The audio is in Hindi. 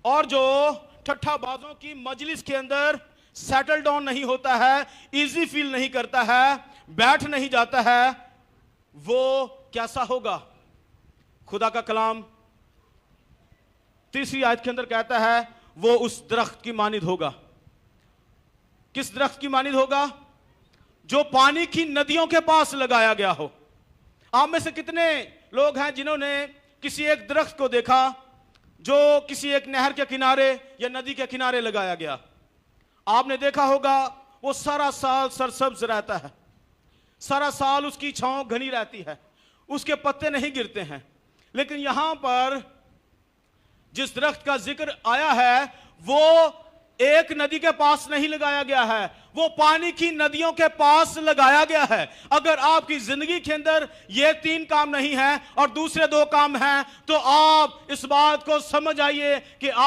और जो ठट्ठाबाजों की मजलिस के अंदर सेटल डाउन नहीं होता है, इजी फील नहीं करता है, बैठ नहीं जाता है, वो कैसा होगा? खुदा का कलाम तीसरी आयत के अंदर कहता है वो उस दरख्त की मानिद होगा। किस दरख्त की मानिद होगा? जो पानी की नदियों के पास लगाया गया हो। आप में से कितने लोग हैं जिन्होंने किसी एक दरख्त को देखा जो किसी एक नहर के किनारे या नदी के किनारे लगाया गया? आपने देखा होगा वो सारा साल सरसब्ज रहता है, सारा साल उसकी छांव घनी रहती है, उसके पत्ते नहीं गिरते हैं। लेकिन यहां पर जिस दरख्त का जिक्र आया है वो एक नदी के पास नहीं लगाया गया है, वो पानी की नदियों के पास लगाया गया है। अगर आपकी जिंदगी के अंदर ये 3 काम नहीं है और दूसरे 2 काम हैं, तो आप इस बात को समझ आइए कि